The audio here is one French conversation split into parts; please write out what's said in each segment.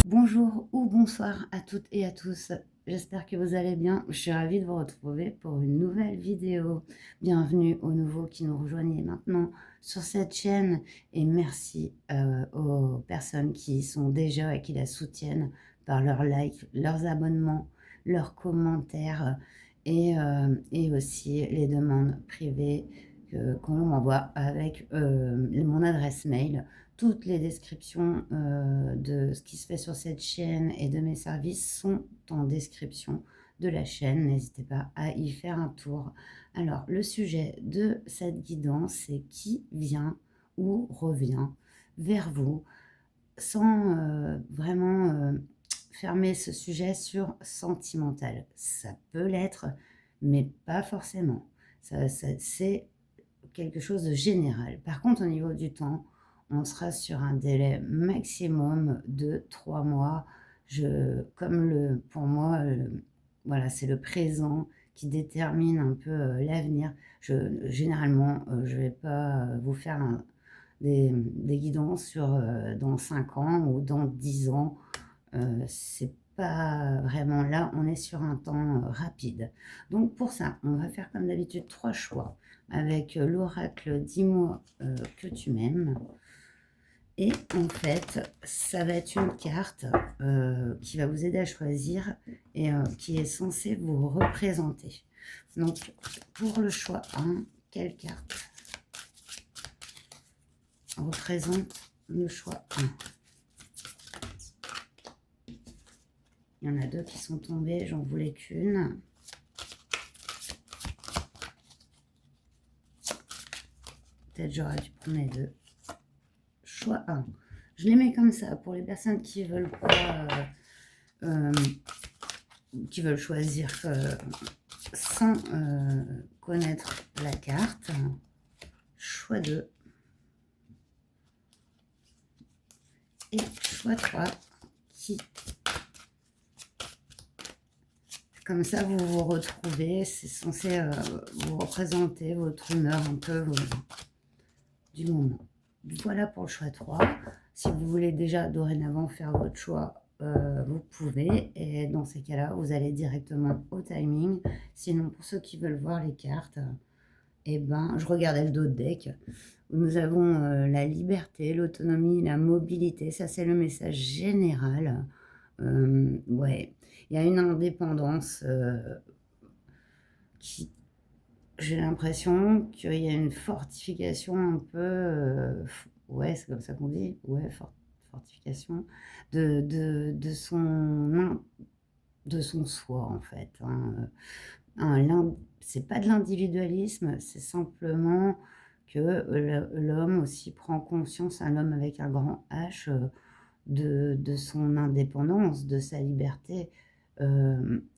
Bonjour ou bonsoir à toutes et à tous, j'espère que vous allez bien. Je suis ravie de vous retrouver pour une nouvelle vidéo. Bienvenue aux nouveaux qui nous rejoignent maintenant sur cette chaîne et merci aux personnes qui y sont déjà et qui la soutiennent par leurs likes, leurs abonnements, leurs commentaires et aussi les demandes privées qu'on m'envoie avec mon adresse mail. Toutes les descriptions de ce qui se fait sur cette chaîne et de mes services sont en description de la chaîne. N'hésitez pas à y faire un tour. Alors, le sujet de cette guidance, c'est qui vient ou revient vers vous sans vraiment fermer ce sujet sur sentimental. Ça peut l'être, mais pas forcément. C'est quelque chose de général. Par contre, au niveau du temps, on sera sur un délai maximum de 3 mois. Pour moi, voilà, c'est le présent qui détermine un peu l'avenir. Généralement, je ne vais pas vous faire des guidances sur dans 5 ans ou dans 10 ans. C'est pas vraiment là, on est sur un temps rapide. Donc pour ça, on va faire comme d'habitude 3 choix avec l'oracle Dis-moi que tu m'aimes. Et en fait, ça va être une carte qui va vous aider à choisir et qui est censée vous représenter. Donc, pour le choix 1, quelle carte représente le choix 1? Il y en a 2 qui sont tombées, j'en voulais qu'une. Peut-être j'aurais dû prendre les 2. Choix 1. Je les mets comme ça pour les personnes qui veulent pas, qui veulent choisir sans connaître la carte. Choix 2. Et choix 3 qui, comme ça vous vous retrouvez, c'est censé vous représenter votre humeur un peu du moment. Voilà pour le choix 3. Si vous voulez déjà dorénavant faire votre choix, vous pouvez. Et dans ces cas-là, vous allez directement au timing. Sinon, pour ceux qui veulent voir les cartes, eh ben, je regardais le dos de deck. Nous avons la liberté, l'autonomie, la mobilité. Ça, c'est le message général. Ouais, il y a une indépendance qui... J'ai l'impression qu'il y a une fortification un peu... ouais, c'est comme ça qu'on dit. Ouais, fortification de son soi, en fait. C'est pas de l'individualisme, c'est simplement que l'homme aussi prend conscience, un homme avec un grand H, de son indépendance, de sa liberté.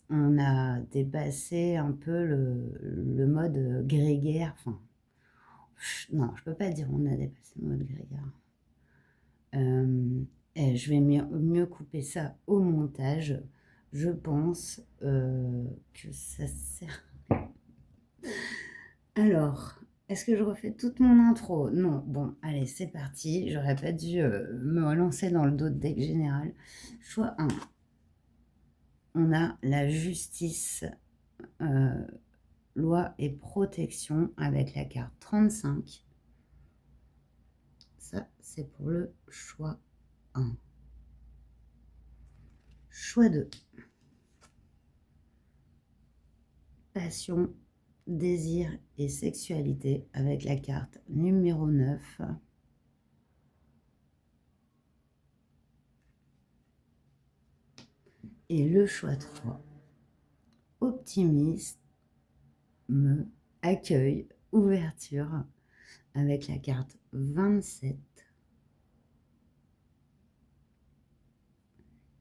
On a dépassé un peu le mode grégaire. Enfin, non, je peux pas dire on a dépassé le mode grégaire. Et je vais mieux couper ça au montage. Je pense que ça sert. Alors, est-ce que je refais toute mon intro? Non. Bon, allez, c'est parti. J'aurais pas dû me relancer dans le dos de deck général. Choix 1. On a la justice, loi et protection avec la carte 35. Ça, c'est pour le choix 1. Choix 2. Passion, désir et sexualité avec la carte numéro 9. Et le choix 3. Optimisme, accueil, ouverture avec la carte 27.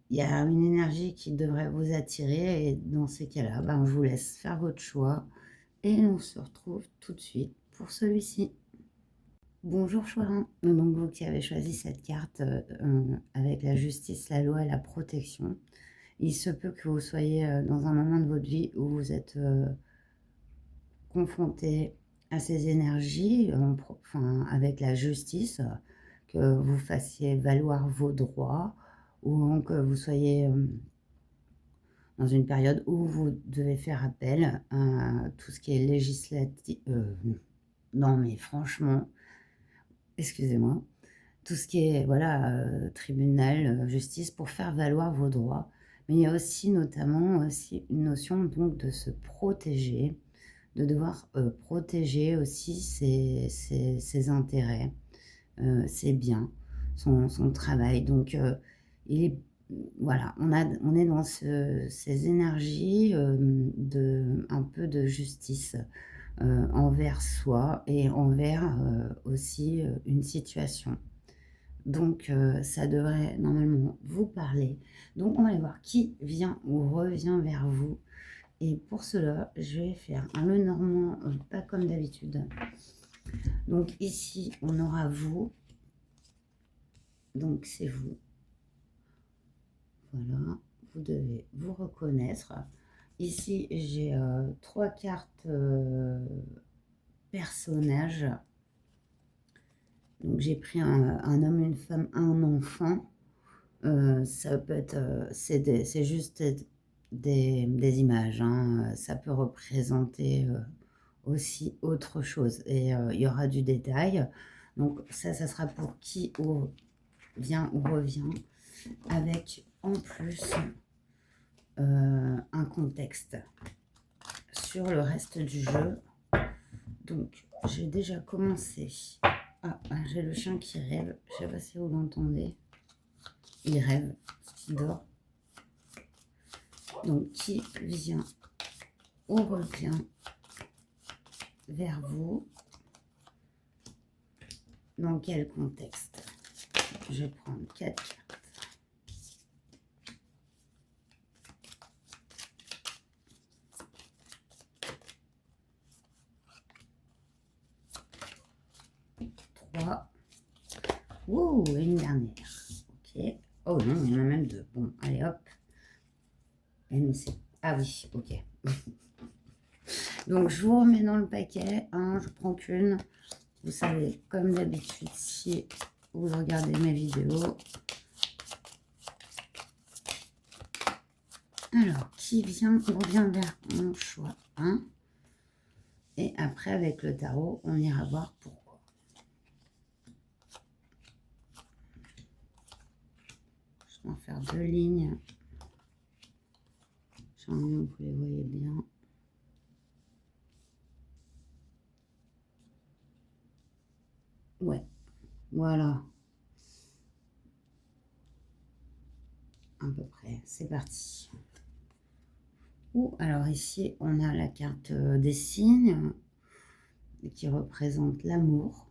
Il y a une énergie qui devrait vous attirer et dans ces cas-là, ben, je vous laisse faire votre choix et on se retrouve tout de suite pour celui-ci. Bonjour Choirin, donc vous qui avez choisi cette carte avec la justice, la loi et la protection, il se peut que vous soyez dans un moment de votre vie où vous êtes confronté à ces énergies, enfin, avec la justice, que vous fassiez valoir vos droits ou que vous soyez dans une période où vous devez faire appel à tout ce qui est législatif. Non, mais franchement, excusez-moi, tout ce qui est voilà, tribunal, justice pour faire valoir vos droits. Mais il y a aussi notamment aussi une notion donc de se protéger, de devoir protéger aussi ses intérêts, ses biens, son travail. Donc, il est, voilà, on est dans ces énergies un peu de justice envers soi et envers aussi une situation. Donc, ça devrait normalement vous parler. Donc, on va aller voir qui vient ou revient vers vous. Et pour cela, je vais faire un Lenormand, pas comme d'habitude. Donc, ici, on aura vous. Donc, c'est vous. Voilà, vous devez vous reconnaître. Ici, j'ai 3 cartes personnages. Donc, j'ai pris un homme, une femme, un enfant. Ça peut être, c'est juste des images, hein. Ça peut représenter aussi autre chose. Et il y aura du détail. Donc ça sera pour qui vient ou revient, avec en plus un contexte sur le reste du jeu. Donc j'ai déjà commencé. Ah, j'ai le chien qui rêve. Je ne sais pas si vous l'entendez. Il rêve, il dort. Donc, qui vient ou revient vers vous? Dans quel contexte? Je vais prendre 4 cartes. Trois. Ouh, et une dernière. Ok. Oh non, il y en a même 2. Bon, allez hop. Ah oui, ok. Donc, je vous remets dans le paquet. Je prends qu'une. Vous savez, comme d'habitude, si vous regardez mes vidéos. Alors, qui vient ou revient vers mon choix 1. Et après, avec le tarot, on ira voir pourquoi. Je vais en faire 2 lignes. J'en ai, vous les voyez bien. Ouais, voilà. À peu près, c'est parti. Alors ici, on a la carte des signes qui représente l'amour.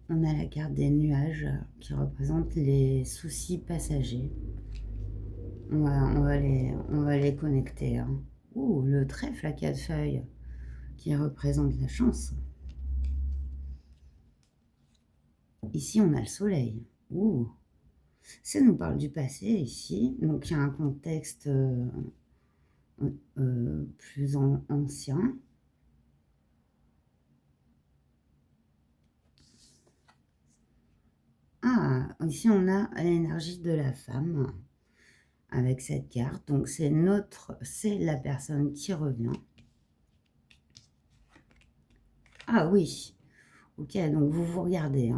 On a la carte des nuages qui représente les soucis passagers. On va les connecter. Le trèfle à 4 feuilles qui représente la chance. Ici, on a le soleil. Ça nous parle du passé ici. Donc, il y a un contexte plus ancien. Ici, on a l'énergie de la femme avec cette carte. Donc, c'est la personne qui revient. Ah oui. Ok, donc vous vous regardez.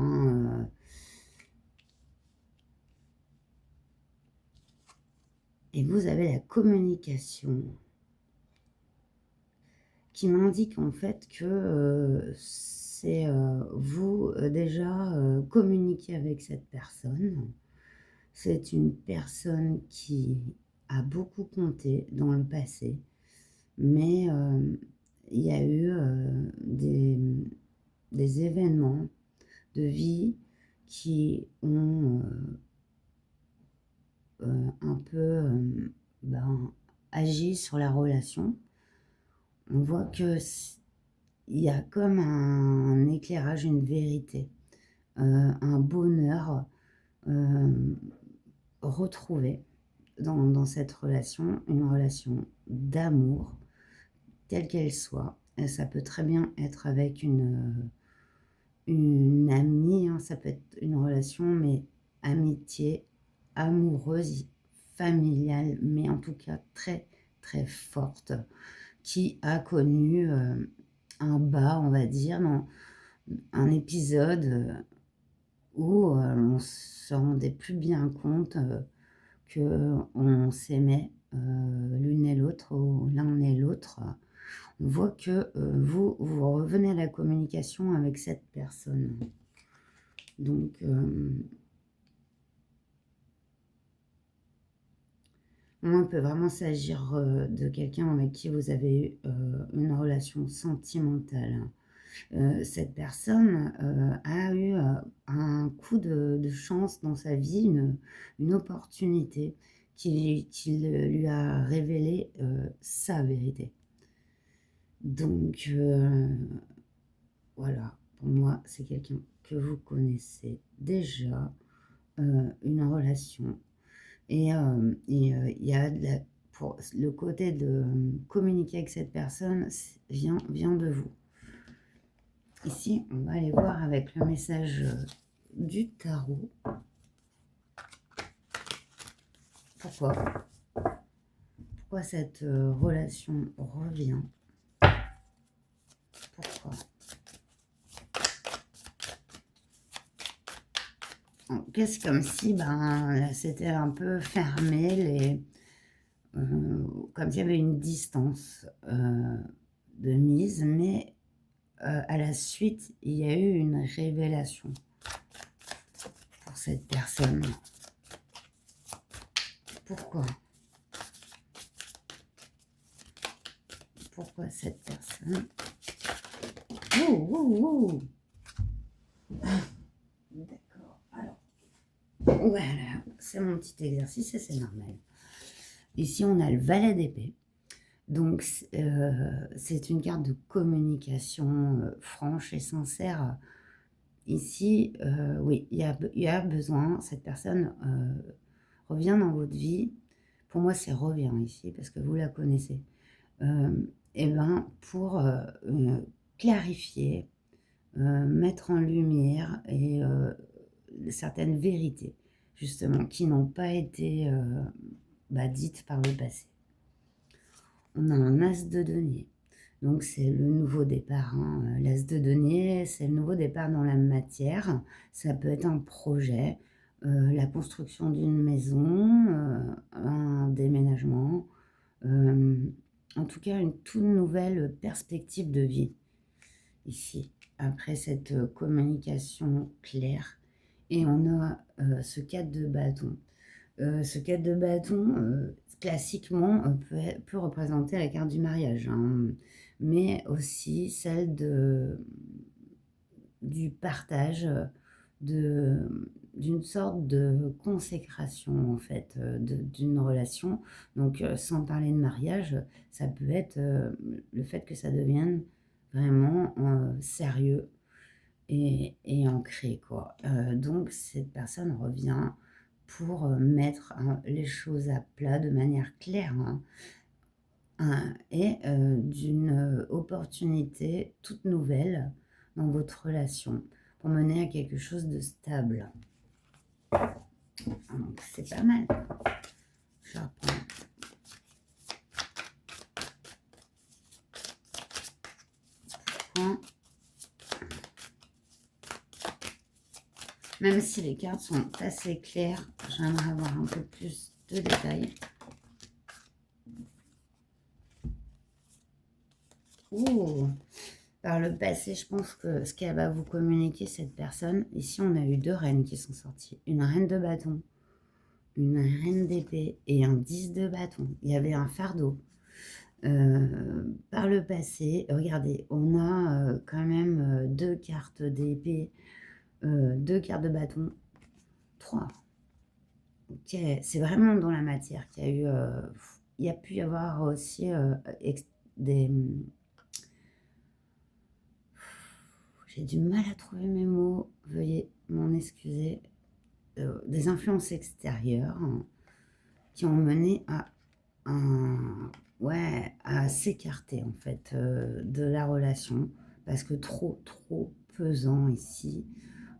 Et vous avez la communication qui m'indique en fait que c'est vous déjà communiquer avec cette personne. C'est une personne qui a beaucoup compté dans le passé, mais il y a eu des événements de vie qui ont un peu agi sur la relation. On voit que il y a comme un éclairage, une vérité, un bonheur retrouver dans cette relation, une relation d'amour, telle qu'elle soit. Et ça peut très bien être avec une amie, hein, ça peut être une relation, mais amitié, amoureuse, familiale, mais en tout cas très, très forte, qui a connu un bas, on va dire, dans un épisode où on se rendait plus bien compte qu'on s'aimait l'une et l'autre, ou l'un et l'autre. On voit que vous revenez à la communication avec cette personne. Donc, moi, il peut vraiment s'agir de quelqu'un avec qui vous avez eu une relation sentimentale. Cette personne a eu un coup de chance dans sa vie, une opportunité qui lui a révélé sa vérité. Donc, voilà, pour moi, c'est quelqu'un que vous connaissez déjà, une relation. Et il y a pour le côté de communiquer avec cette personne vient de vous. Ici, on va aller voir avec le message du tarot. Pourquoi cette relation revient? Pourquoi? Qu'est-ce comme si c'était un peu fermé, comme s'il y avait une distance de mise, mais à la suite, il y a eu une révélation pour cette personne. Pourquoi? Pourquoi cette personne? Ouh. D'accord. Alors, voilà, c'est mon petit exercice et c'est normal. Ici, on a le valet d'épée. Donc, c'est une carte de communication franche et sincère. Ici, oui, il y a besoin, cette personne revient dans votre vie. Pour moi, c'est revient ici, parce que vous la connaissez. Et pour clarifier, mettre en lumière et certaines vérités, justement, qui n'ont pas été dites par le passé. On a un as de denier. Donc, c'est le nouveau départ. Hein. L'as de denier, c'est le nouveau départ dans la matière. Ça peut être un projet, la construction d'une maison, un déménagement, en tout cas une toute nouvelle perspective de vie. Ici, après cette communication claire. Et on a ce 4 de bâton. Ce 4 de bâton, classiquement, peut représenter la carte du mariage, hein, mais aussi celle du partage, d'une sorte de consécration, en fait, d'une relation. Donc, sans parler de mariage, ça peut être le fait que ça devienne vraiment sérieux et ancré, quoi. Donc, cette personne revient pour mettre les choses à plat de manière claire, et d'une opportunité toute nouvelle dans votre relation pour mener à quelque chose de stable. Donc, c'est pas mal. Je reprends. Même si les cartes sont assez claires, j'aimerais avoir un peu plus de détails. Ouh. Par le passé, je pense que ce qu'elle va vous communiquer, cette personne, ici on a eu 2 reines qui sont sorties. Une reine de bâton, une reine d'épée et un 10 de bâton. Il y avait un fardeau. Par le passé, regardez, on a quand même 2 cartes d'épée, 2 cartes de bâton, 3. Ok, c'est vraiment dans la matière qu'il y a eu... il y a pu y avoir aussi des... J'ai du mal à trouver mes mots, veuillez m'en excuser. des influences extérieures qui ont mené à s'écarter en fait de la relation parce que trop pesant ici.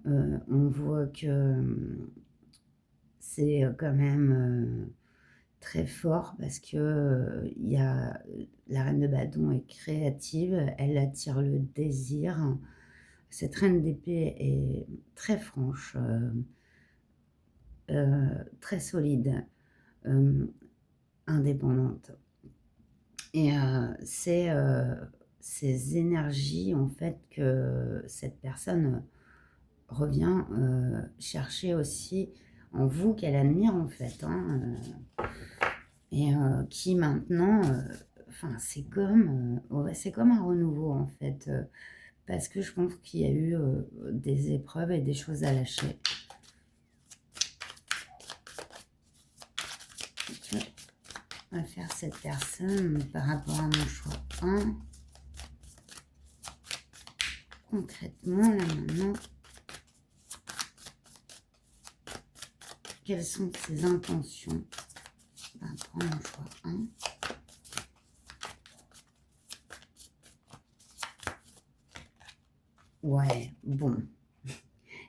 On voit que c'est quand même très fort parce que il y a la reine de bâton est créative, elle attire le désir. Cette reine d'épée est très franche, très solide, indépendante. Et c'est ces énergies en fait que cette personne revient chercher aussi en vous, qu'elle admire en fait, hein, et qui maintenant, enfin c'est comme un renouveau en fait, parce que je pense qu'il y a eu des épreuves et des choses à lâcher. On va faire cette personne par rapport à mon choix 1. Concrètement, là maintenant, quelles sont ses intentions par rapport à mon choix 1? Ouais, bon,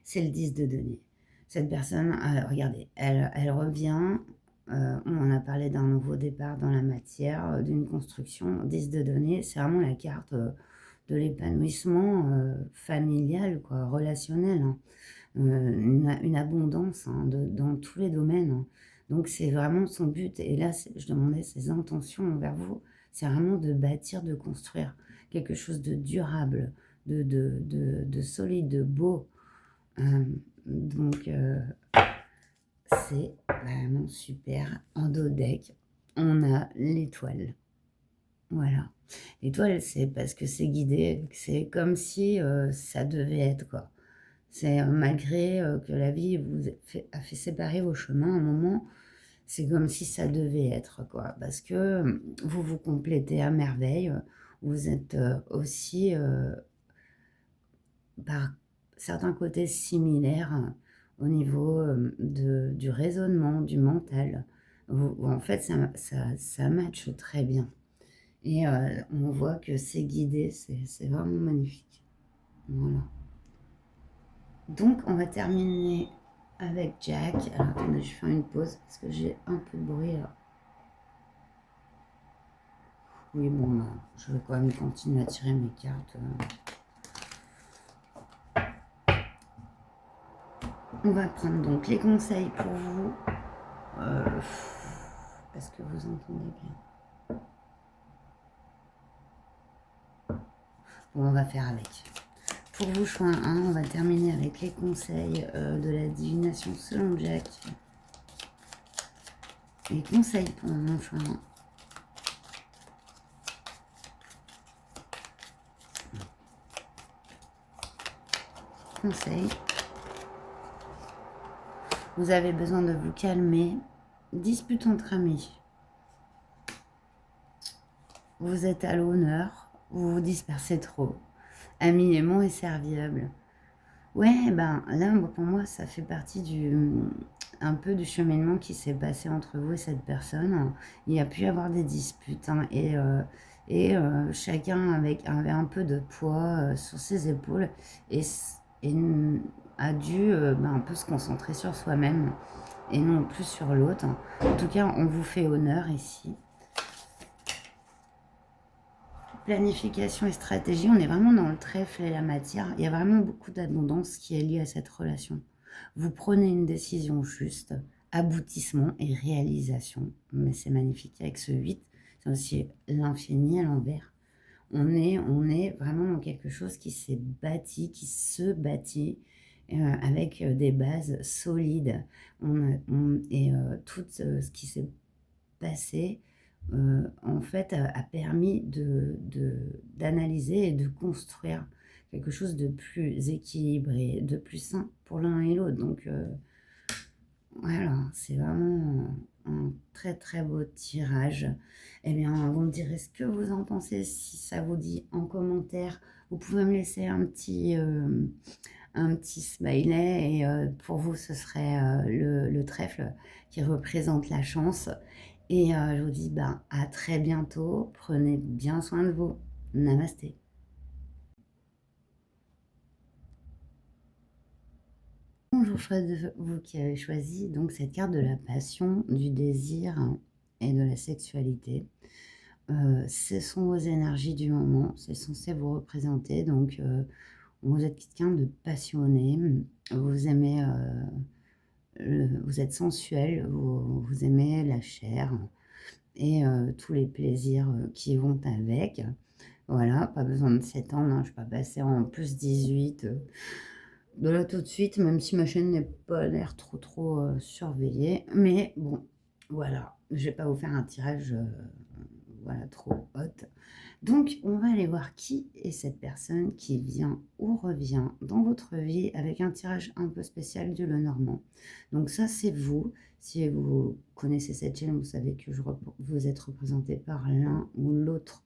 c'est le 10 de denier. Cette personne, regardez, elle revient, on en a parlé d'un nouveau départ dans la matière, d'une construction. 10 de denier, c'est vraiment la carte de l'épanouissement familial, quoi, relationnel, hein. Une abondance hein, dans tous les domaines, hein. Donc c'est vraiment son but. Et là, je demandais ses intentions envers vous. C'est vraiment de bâtir, de construire quelque chose de durable, de solide, de beau. Donc c'est vraiment super. En dos deck, on a l'étoile. Voilà. L'étoile, c'est parce que c'est guidé, c'est comme si ça devait être, quoi. C'est malgré que la vie a fait séparer vos chemins à un moment, c'est comme si ça devait être, quoi. Parce que vous vous complétez à merveille. Vous êtes aussi, par certains côtés, similaires au niveau du raisonnement, du mental. En fait, ça matche très bien. Et on voit que c'est guidé, c'est vraiment magnifique. Voilà. Donc, on va terminer avec Jack. Alors, attendez, je fais une pause parce que j'ai un peu de bruit là. Oui, bon, bah, je vais quand même continuer à tirer mes cartes. On va prendre donc les conseils pour vous. Est-ce que vous entendez bien? Bon, on va faire avec. Pour vous, choix 1, on va terminer avec les conseils de la divination selon Jack. Les conseils pour mon choix 1. Conseil. Vous avez besoin de vous calmer. Dispute entre amis. Vous êtes à l'honneur. Vous vous dispersez trop. Ami aimant et serviable. Ouais, ben là, pour moi, ça fait partie un peu du cheminement qui s'est passé entre vous et cette personne. Il y a pu y avoir des disputes hein, et chacun avait un peu de poids sur ses épaules et a dû un peu se concentrer sur soi-même et non plus sur l'autre. En tout cas, on vous fait honneur ici. Planification et stratégie, on est vraiment dans le trèfle et la matière. Il y a vraiment beaucoup d'abondance qui est liée à cette relation. Vous prenez une décision juste, aboutissement et réalisation. Mais c'est magnifique avec ce 8, c'est aussi l'infini à l'envers. On est vraiment dans quelque chose qui s'est bâti, qui se bâtit avec des bases solides. Tout ce qui s'est passé en fait, a permis d'analyser et de construire quelque chose de plus équilibré, de plus sain pour l'un et l'autre. Donc, voilà, c'est vraiment un très très beau tirage. Eh bien, vous me direz ce que vous en pensez, si ça vous dit en commentaire. Vous pouvez me laisser un petit smiley et pour vous, ce serait le trèfle qui représente la chance. Et je vous dis ben, à très bientôt. Prenez bien soin de vous. Namasté. Bonjour, vous qui avez choisi donc cette carte de la passion, du désir et de la sexualité. Ce sont vos énergies du moment, c'est censé vous représenter. Donc, vous êtes quelqu'un de passionné, vous aimez, vous êtes sensuel, vous aimez la chair et tous les plaisirs qui vont avec. Voilà, pas besoin de s'étendre, hein, je ne vais pas passer en plus 18 de là tout de suite, même si ma chaîne n'est pas l'air trop surveillée. Mais bon, voilà, je vais pas vous faire un tirage voilà, trop haute. Donc, on va aller voir qui est cette personne qui vient ou revient dans votre vie avec un tirage un peu spécial du Lenormand. Donc ça, c'est vous. Si vous connaissez cette chaîne, vous savez que vous êtes représenté par l'un ou l'autre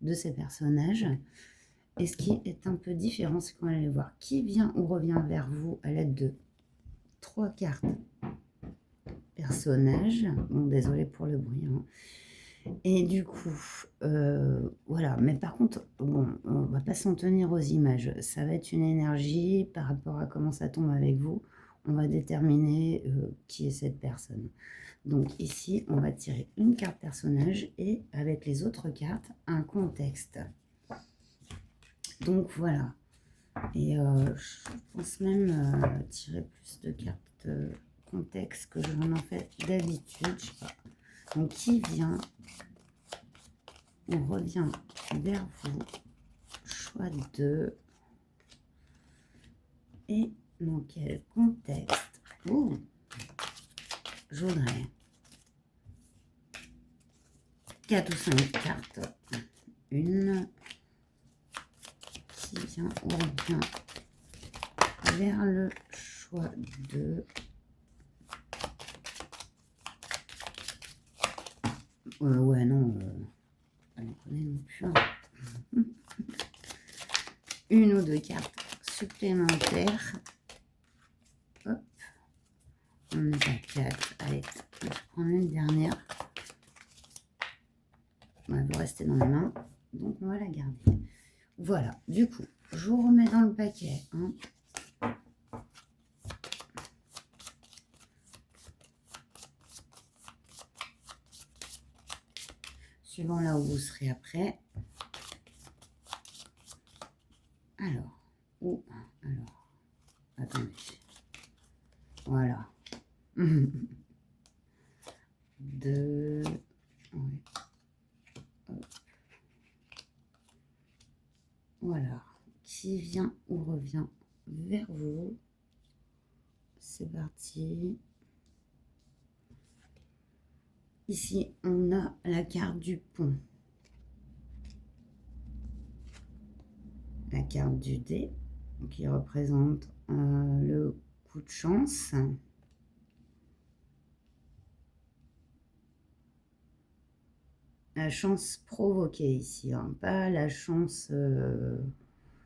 de ces personnages. Et ce qui est un peu différent, c'est qu'on va aller voir qui vient ou revient vers vous à l'aide de 3 cartes personnages. Bon, désolé pour le bruit. Hein. Et du coup, voilà. Mais par contre, bon, on va pas s'en tenir aux images. Ça va être une énergie par rapport à comment ça tombe avec vous. On va déterminer qui est cette personne. Donc ici, on va tirer une carte personnage et avec les autres cartes, un contexte. Donc voilà. Et je pense même tirer plus de cartes contexte que je n'en fais d'habitude. Je sais pas. Donc qui vient ou revient vers vous, choix 2. Et dans quel contexte? Ouh, je voudrais 4 ou 5 cartes. Une qui vient ou revient vers le choix 2. Ouais, non, pas déconner non plus. Hein. Une ou 2 cartes supplémentaires. Hop. On est à 4. Allez, je prends une dernière. Elle va rester dans les mains. Donc, on va la garder. Voilà. Du coup, je vous remets dans le paquet. Hein. Suivant là où vous serez après. Alors, attendez. Voilà. 2. Ouais. Voilà. Qui vient ou revient vers vous. C'est parti. Ici, on a la carte du pont. La carte du dé, qui représente le coup de chance. La chance provoquée ici, hein, pas la chance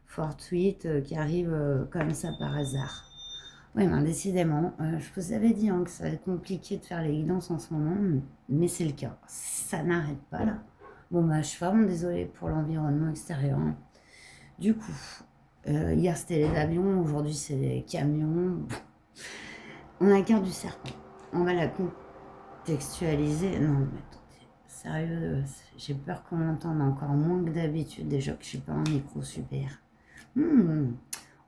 fortuite qui arrive comme ça par hasard. Oui, ben, décidément, je vous avais dit hein, que ça va être compliqué de faire les guidances en ce moment, mais c'est le cas. Ça n'arrête pas là. Bon, bah, je suis vraiment désolée pour l'environnement extérieur. Hein. Du coup, hier c'était les avions, aujourd'hui c'est les camions. On a la carte du serpent. On va la contextualiser. Non, mais attendez, sérieux, j'ai peur qu'on m'entende encore moins que d'habitude, déjà que je suis pas un micro super. On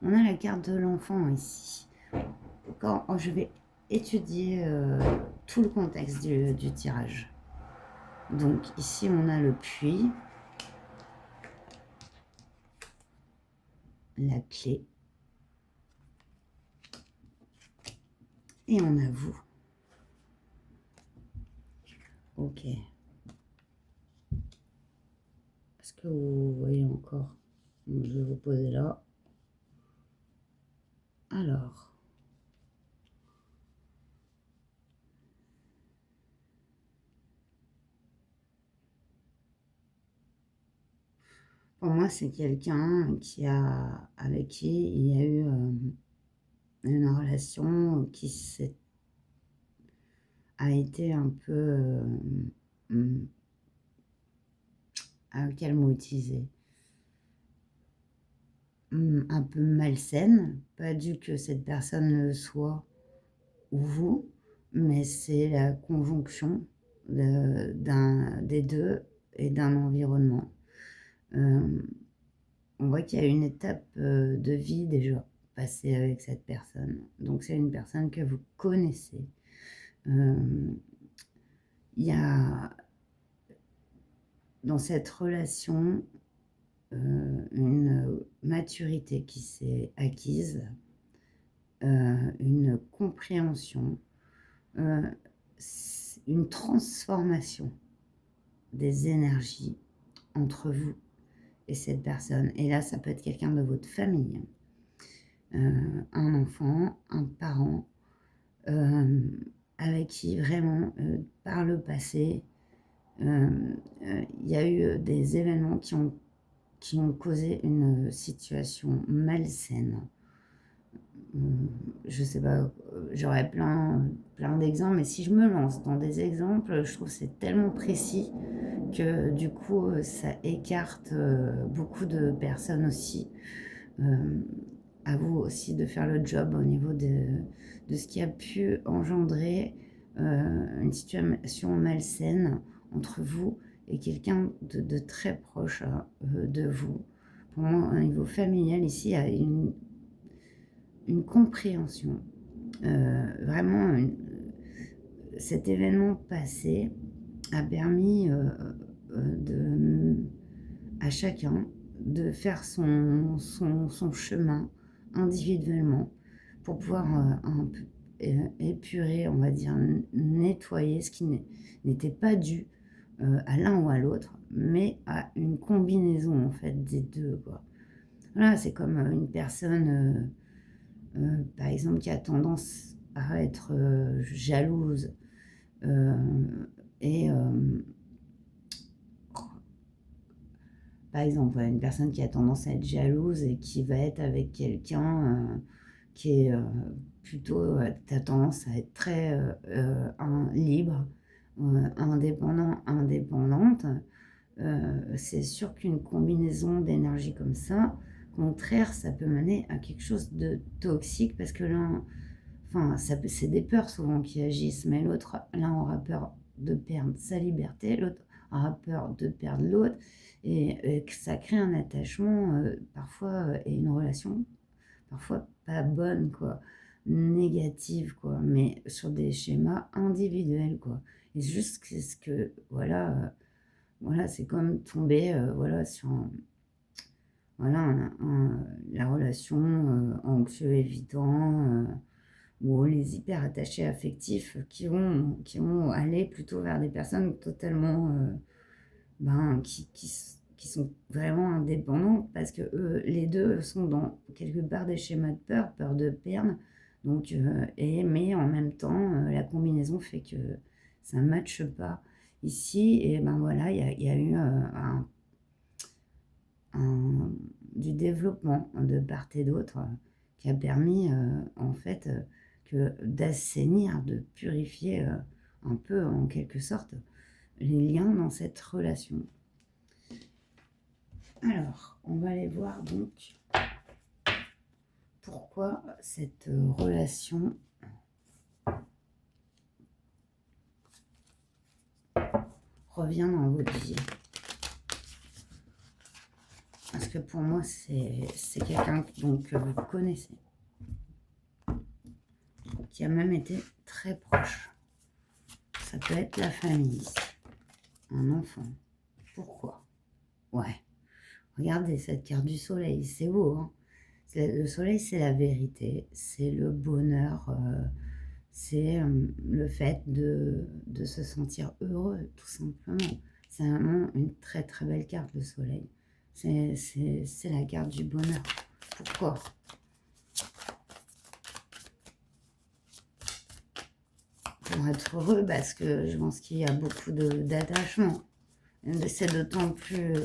a la carte de l'enfant ici. Quand je vais étudier tout le contexte du tirage. Donc ici on a le puits, la clé, et on a vous. Ok. Est-ce que vous voyez encore? Je vais vous poser là. Alors. Pour moi, c'est quelqu'un avec qui il y a eu une relation a été un peu, hum, quel mot utiliser? Un peu malsaine, pas dû que cette personne le soit ou vous, mais c'est la conjonction des deux et d'un environnement. On voit qu'il y a une étape de vie déjà passée avec cette personne. Donc c'est une personne que vous connaissez. Il y a dans cette relation une maturité qui s'est acquise, une compréhension, une transformation des énergies entre vous et cette personne. Et là, ça peut être quelqu'un de votre famille, un enfant, un parent, avec qui vraiment, par le passé, il y a eu des événements qui ont causé une situation malsaine. Je sais pas, j'aurais plein d'exemples, mais si je me lance dans des exemples, je trouve que c'est tellement précis que du coup, ça écarte beaucoup de personnes aussi. À vous aussi de faire le job au niveau de ce qui a pu engendrer une situation malsaine entre vous et quelqu'un de très proche de vous. Pour moi, au niveau familial, ici, il y a une compréhension. Vraiment, cet événement passé a permis à chacun de faire son chemin individuellement pour pouvoir un peu épurer, on va dire, nettoyer ce qui n'était pas dû à l'un ou à l'autre, mais à une combinaison en fait des deux, quoi. Voilà, c'est comme une personne, par exemple, qui a tendance à être jalouse euh, et par exemple, une personne qui a tendance à être jalouse et qui va être avec quelqu'un qui est plutôt, a tendance à être très libre, indépendante, c'est sûr qu'une combinaison d'énergie comme ça, au contraire, ça peut mener à quelque chose de toxique parce que l'un, enfin, c'est des peurs souvent qui agissent, mais l'un aura peur de perdre sa liberté, l'autre aura peur de perdre l'autre, et que ça crée un attachement parfois et une relation parfois pas bonne, quoi, négative, quoi, mais sur des schémas individuels, quoi. Et c'est juste voilà, voilà, c'est comme tomber, voilà, sur voilà, la relation anxieux évitant, ou les hyper attachés affectifs qui vont aller plutôt vers des personnes totalement, qui sont vraiment indépendantes parce que les deux sont dans quelque part des schémas de peur de perdre. Donc, mais en même temps, la combinaison fait que ça ne matche pas ici. Et ben voilà, il y a eu du développement de part et d'autre qui a permis en fait que d'assainir, de purifier un peu en quelque sorte les liens dans cette relation. Alors, on va aller voir donc pourquoi cette relation revient dans votre vie. Parce que pour moi, c'est quelqu'un que vous connaissez, qui a même été très proche. Ça peut être la famille ici, un enfant. Pourquoi? Ouais. Regardez cette carte du soleil, c'est beau, hein? Le soleil, c'est la vérité, c'est le bonheur, c'est le fait de se sentir heureux, tout simplement. C'est vraiment une très très belle carte, le soleil. C'est la carte du bonheur. Pourquoi? Pour être heureux, parce que je pense qu'il y a beaucoup d'attachement. C'est d'autant plus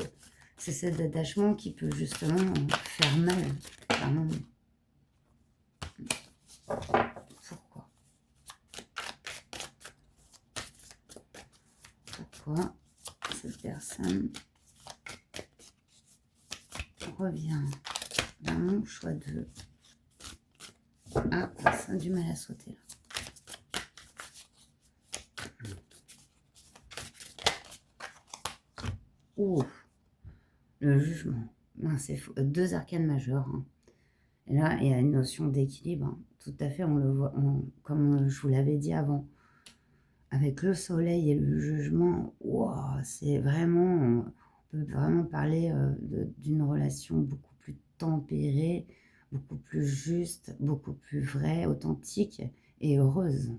C'est cet attachement qui peut justement faire mal. Pardon. Pourquoi? Pourquoi cette personne revient dans mon choix de... Ah, ça a du mal à sauter là. Ouh, le jugement. Non, c'est faux. 2 arcanes majeures. Hein. Et là, il y a une notion d'équilibre. Hein. Tout à fait, on le voit, comme je vous l'avais dit avant. Avec le soleil et le jugement, wow, c'est vraiment... On peut vraiment parler d'une relation beaucoup plus tempérée, beaucoup plus juste, beaucoup plus vraie, authentique et heureuse.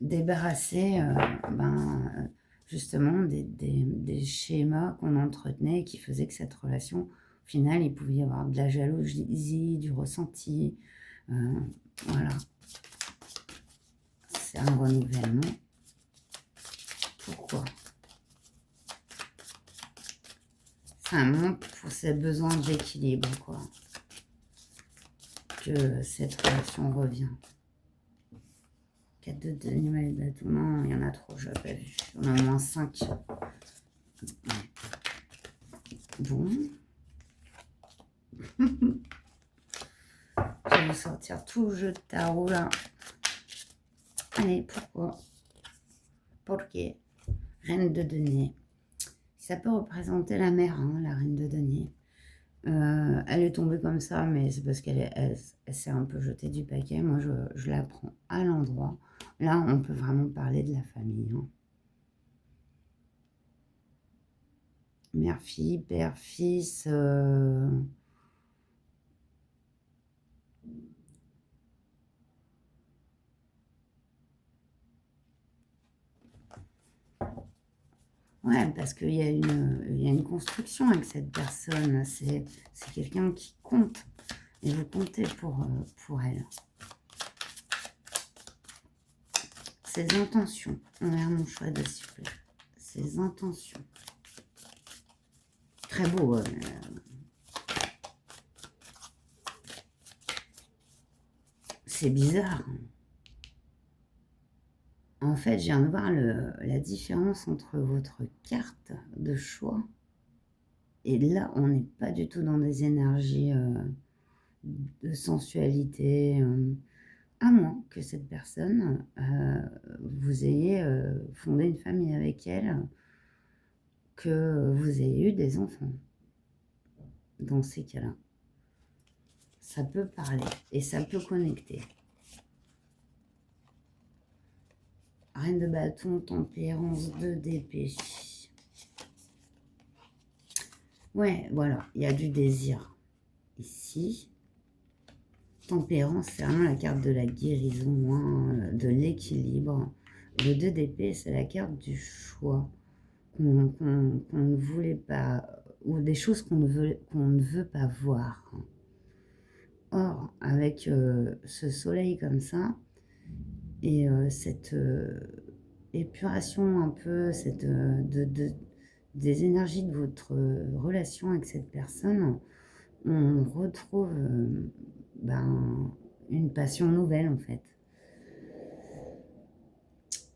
Débarrasser justement des schémas qu'on entretenait et qui faisaient que cette relation, au final, il pouvait y avoir de la jalousie, du ressenti. Voilà. C'est un renouvellement. Pourquoi? Ça montre pour ces besoins d'équilibre, quoi. Que cette relation revient. 4 de denier de bâton. Non, il y en a trop, je n'ai pas vu. On a au moins 5. Bon. Je vais vous sortir tout le jeu de tarot, là. Allez, pourquoi? Pourquoi? Reine de denier. Ça peut représenter la mère, hein, la reine de denier. Elle est tombée comme ça, mais c'est parce qu'elle s'est un peu jetée du paquet. Moi, je la prends à l'endroit. Là, on peut vraiment parler de la famille. Hein. Mère-fille, père-fils. Ouais, parce qu'il y a une construction avec cette personne. C'est quelqu'un qui compte. Et vous comptez pour elle. Ses intentions envers mon choix de sifflet. Ses intentions. Très beau. C'est bizarre. En fait, je viens de voir la différence entre votre carte de choix. Et là, on n'est pas du tout dans des énergies de sensualité. À moins que cette personne, vous ayez fondé une famille avec elle, que vous ayez eu des enfants. Dans ces cas-là, ça peut parler et ça peut connecter. Reine de bâton, tempérance, 2 d'épée. Ouais, voilà, il y a du désir ici. Tempérance, c'est vraiment la carte de la guérison, hein, de l'équilibre. Le 2 d'épée, c'est la carte du choix qu'on ne voulait pas, ou des choses qu'on ne veut pas voir. Or, avec ce soleil comme ça, et cette épuration un peu, des énergies de votre relation avec cette personne, on retrouve une passion nouvelle en fait.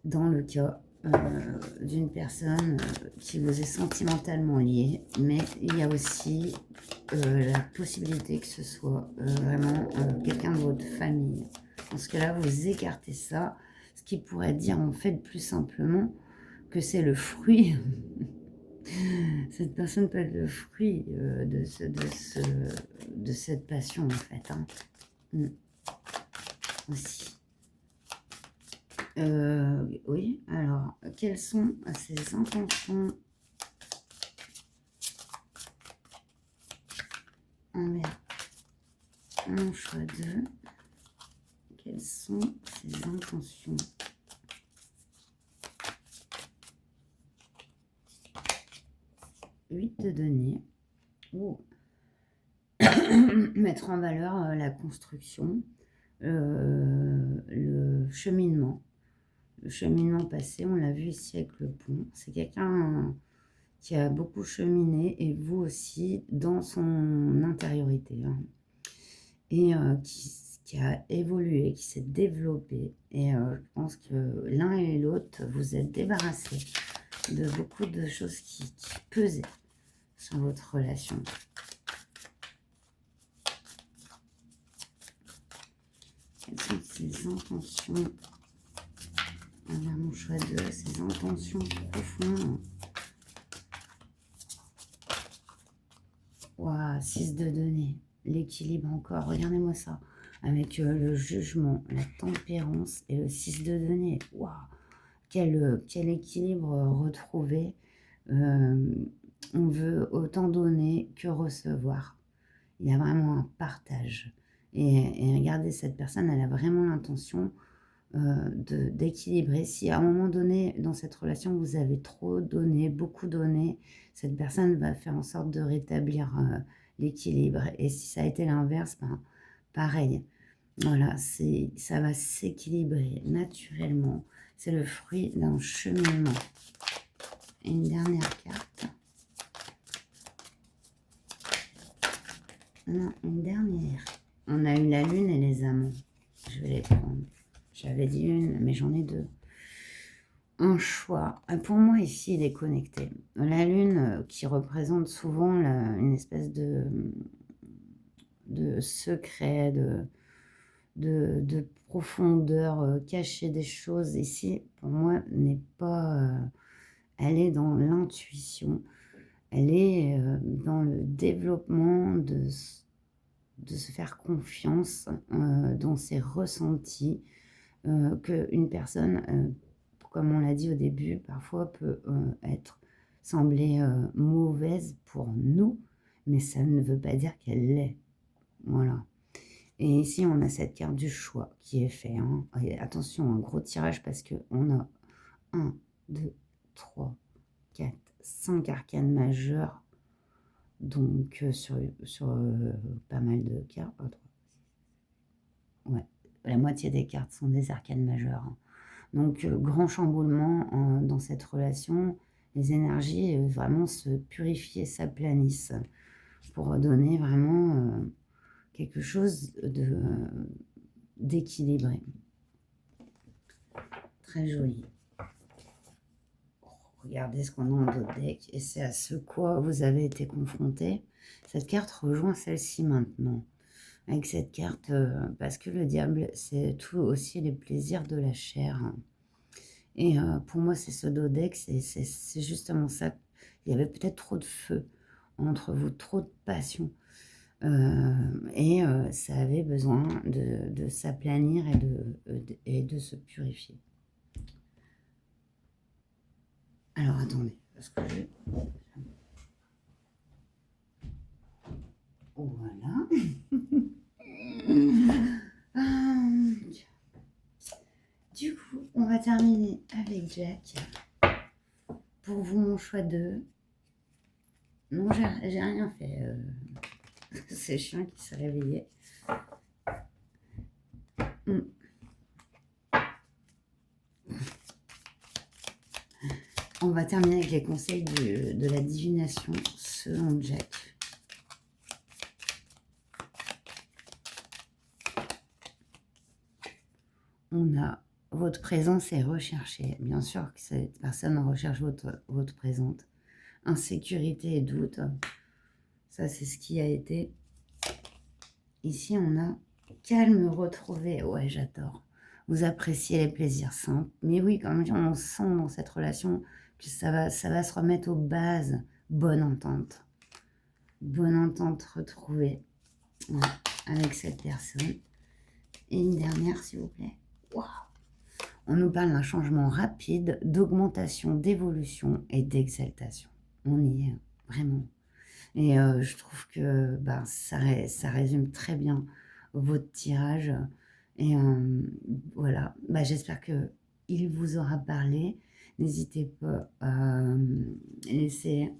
Dans le cas d'une personne qui vous est sentimentalement liée, mais il y a aussi la possibilité que ce soit vraiment quelqu'un de votre famille. Dans ce cas-là, vous écartez ça, ce qui pourrait dire en fait plus simplement que c'est le fruit. Cette personne peut être le fruit de cette passion en fait. Hein. Aussi. Oui, alors, quelles sont ses intentions envers mon choix de... Quelles sont ses intentions? Huit de denier. Oh. Mettre en valeur la construction, le cheminement. Le cheminement passé, on l'a vu ici avec le pont. C'est quelqu'un qui a beaucoup cheminé, et vous aussi, dans son intériorité, hein, et qui a évolué, qui s'est développé. Et je pense que l'un et l'autre, vous êtes débarrassés de beaucoup de choses qui pesaient sur votre relation. Quelles sont ses intentions envers mon choix de ses intentions profondes? Waouh, 6 de denier, l'équilibre encore, regardez-moi ça, avec le jugement, la tempérance et le 6 de denier. Waouh, quel équilibre retrouvé. On veut autant donner que recevoir. Il y a vraiment un partage. Et regardez, cette personne, elle a vraiment l'intention d'équilibrer. Si à un moment donné, dans cette relation, vous avez trop donné, beaucoup donné, cette personne va faire en sorte de rétablir l'équilibre. Et si ça a été l'inverse, ben, pareil. Voilà, ça va s'équilibrer naturellement. C'est le fruit d'un cheminement. Et une dernière carte. Non, une dernière. On a eu la lune et les amants. Je vais les prendre. J'avais dit une, mais j'en ai deux. Un choix. Pour moi, ici, il est connecté. La lune, qui représente souvent une espèce de secret, de profondeur cachée des choses. Ici, pour moi, n'est pas... elle est dans l'intuition. Elle est dans le développement de se faire confiance dans ses ressentis, qu'une personne, comme on l'a dit au début, parfois peut sembler mauvaise pour nous, mais ça ne veut pas dire qu'elle l'est. Voilà. Et ici, on a cette carte du choix qui est fait. Hein. Et attention, un gros tirage parce qu'on a 1, 2, 3, 4, 5 arcanes majeures. Donc, sur pas mal de cartes. Ouais, la moitié des cartes sont des arcanes majeures. Hein. Donc, grand chamboulement dans cette relation. Les énergies vraiment se purifient et s'aplanissent pour donner vraiment quelque chose d'équilibré. Très joli. Regardez ce qu'on a en d'autres decks. Et c'est à ce quoi vous avez été confronté. Cette carte rejoint celle-ci maintenant. Avec cette carte, parce que le diable, c'est tout aussi les plaisirs de la chair. Et pour moi, c'est ce dodex, et c'est justement ça. Il y avait peut-être trop de feu entre vous, trop de passion. Et ça avait besoin de s'aplanir et de se purifier. Alors, attendez, parce que voilà. Du coup, on va terminer avec Jack. Pour vous, mon choix de... Non, j'ai rien fait. C'est le chien qui s'est réveillé. On va terminer avec les conseils de la divination selon Jack. On a votre présence est recherchée. Bien sûr que cette personne recherche votre présence. Insécurité et doute. Ça, c'est ce qui a été. Ici, on a calme retrouvé. Ouais, j'adore. Vous appréciez les plaisirs simples. Mais oui, comme on sent dans cette relation que ça va se remettre aux bases. Bonne entente. Bonne entente retrouvée avec cette personne. Et une dernière, s'il vous plaît. Waouh! On nous parle d'un changement rapide, d'augmentation, d'évolution et d'exaltation. On y est, vraiment. Et je trouve que ça résume très bien votre tirage. Et voilà, j'espère qu'il vous aura parlé. N'hésitez pas à laisser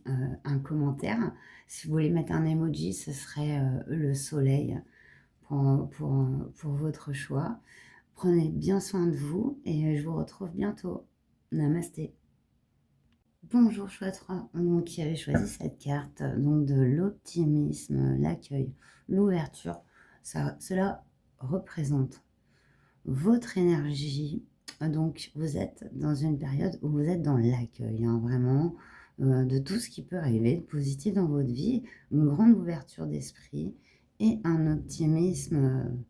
un commentaire. Si vous voulez mettre un emoji, ce serait le soleil pour votre choix. Prenez bien soin de vous et je vous retrouve bientôt. Namasté. Bonjour chouette roi, donc qui avait choisi cette carte, donc de l'optimisme, l'accueil, l'ouverture. Cela représente votre énergie. Donc vous êtes dans une période où vous êtes dans l'accueil, hein, vraiment, de tout ce qui peut arriver de positif dans votre vie, une grande ouverture d'esprit et un optimisme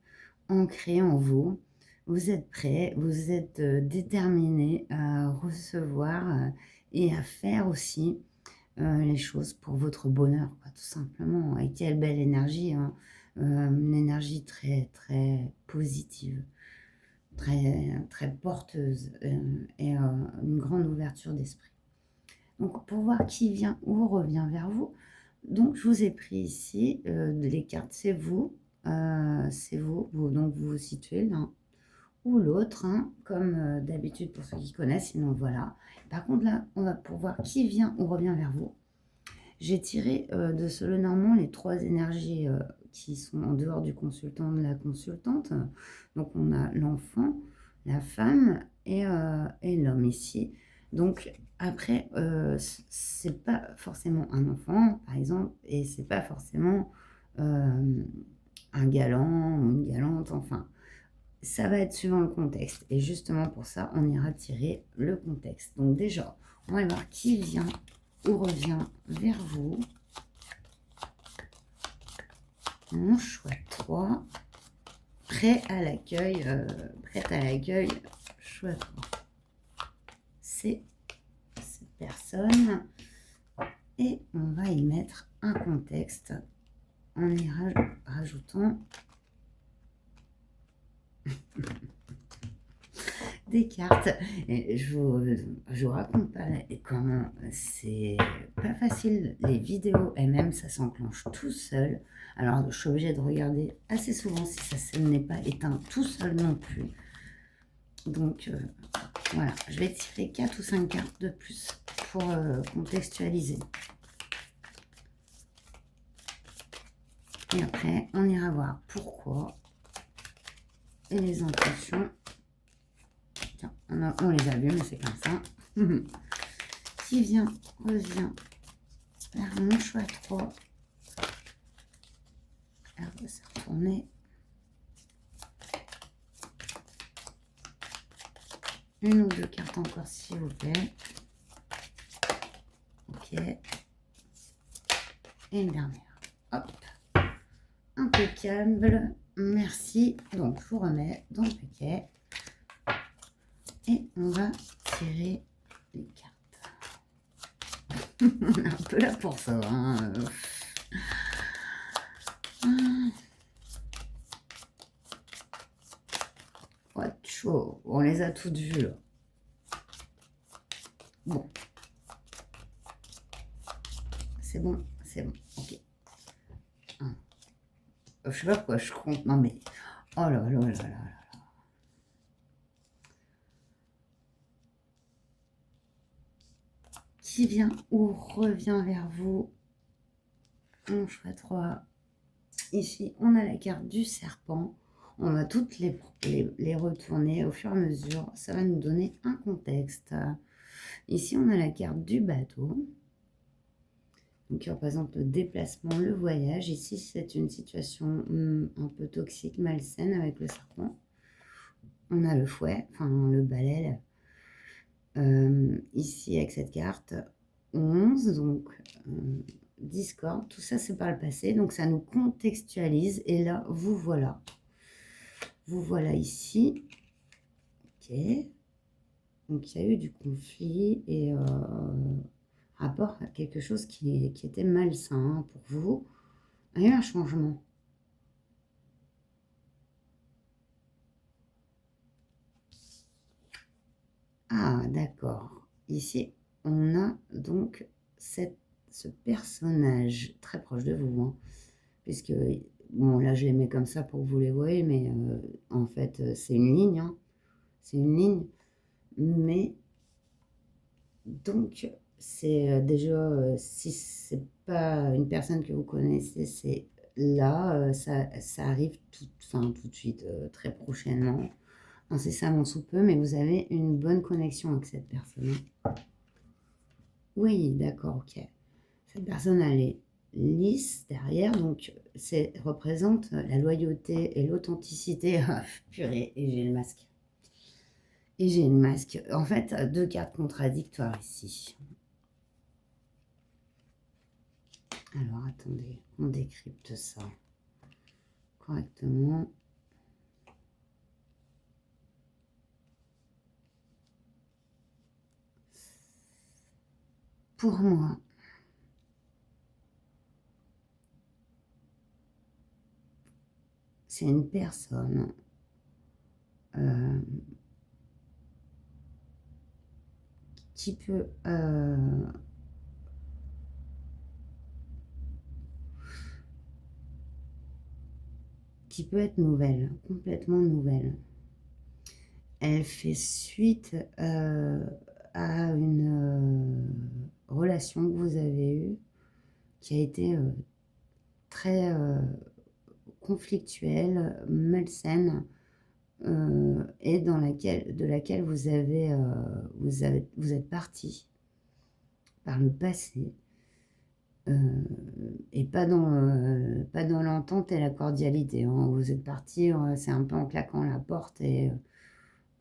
ancré en vous. Vous êtes prêt, vous êtes déterminé à recevoir et à faire aussi les choses pour votre bonheur, quoi, tout simplement. Et quelle belle énergie, hein. Une énergie très, très positive, très, très porteuse et une grande ouverture d'esprit. Donc, pour voir qui vient ou revient vers vous, donc je vous ai pris ici les cartes, c'est vous, donc vous vous situez l'un ou l'autre, hein, comme d'habitude pour ceux qui connaissent, sinon voilà. Par contre là, on va pour voir qui vient ou revient vers vous. J'ai tiré de ce Lenormand les trois énergies qui sont en dehors du consultant, de la consultante. Donc on a l'enfant, la femme et l'homme ici. Donc après, c'est pas forcément un enfant, par exemple, et c'est pas forcément un galant ou une galante, enfin. Ça va être suivant le contexte. Et justement pour ça, on ira tirer le contexte. Donc déjà, on va voir qui vient ou revient vers vous. Mon chouette 3. Prêt à l'accueil. Prête à l'accueil. Chouette 3. C'est cette personne. Et on va y mettre un contexte en y rajoutant des cartes. Et je vous raconte pas comment c'est pas facile. Les vidéos elles-mêmes, ça s'enclenche tout seul. Alors, je suis obligée de regarder assez souvent si ça n'est pas éteint tout seul non plus. Donc, voilà. Je vais tirer 4 ou 5 cartes de plus pour contextualiser. Et après, on ira voir pourquoi et les intentions. Tiens, on les a vus, mais c'est comme ça. Qui vient, revient vers mon choix 3. Alors, on va se retourner. Une ou deux cartes encore, s'il vous plaît. Ok. Et une dernière. Hop. Impeccable. Merci. Donc, je vous remets dans le paquet. Et on va tirer les cartes. On est un peu là pour ça. Hein. Ouais, chaud. On les a toutes vues là. Bon. C'est bon, c'est bon. Ok. Je sais pas pourquoi je compte. Non mais. Oh là là là là là. Qui vient ou revient vers vous? On choisit 3. Ici, on a la carte du serpent. On va toutes les retourner au fur et à mesure. Ça va nous donner un contexte. Ici, on a la carte du bateau. Donc, qui représente le déplacement, le voyage. Ici, c'est une situation un peu toxique, malsaine avec le serpent. On a le fouet, enfin le balai. Ici, avec cette carte, 11, donc discorde, tout ça c'est par le passé, donc ça nous contextualise, et là, vous voilà. Vous voilà ici. Ok. Donc il y a eu du conflit et rapport à quelque chose qui était malsain pour vous. Il y a eu un changement. Ah, d'accord. Ici, on a donc ce personnage très proche de vous, hein, puisque, bon, là, je les mets comme ça pour que vous les voyez, mais en fait, c'est une ligne, hein, c'est une ligne, mais donc, c'est déjà, si c'est pas une personne que vous connaissez, c'est là, ça arrive tout de suite, très prochainement, incessamment sous peu, mais vous avez une bonne connexion avec cette personne. Oui, d'accord, ok. Cette personne, elle est lisse derrière, donc c'est représente la loyauté et l'authenticité. Ah, purée, et j'ai le masque. Et j'ai le masque. En fait, deux cartes contradictoires ici. Alors, attendez, on décrypte ça correctement. Pour moi, c'est une personne qui peut être nouvelle, complètement nouvelle. Elle fait suite à une relation que vous avez eue qui a été très conflictuelle, malsaine, et de laquelle vous êtes parti par le passé, et pas dans l'entente et la cordialité, hein. Vous êtes parti, c'est un peu en claquant la porte et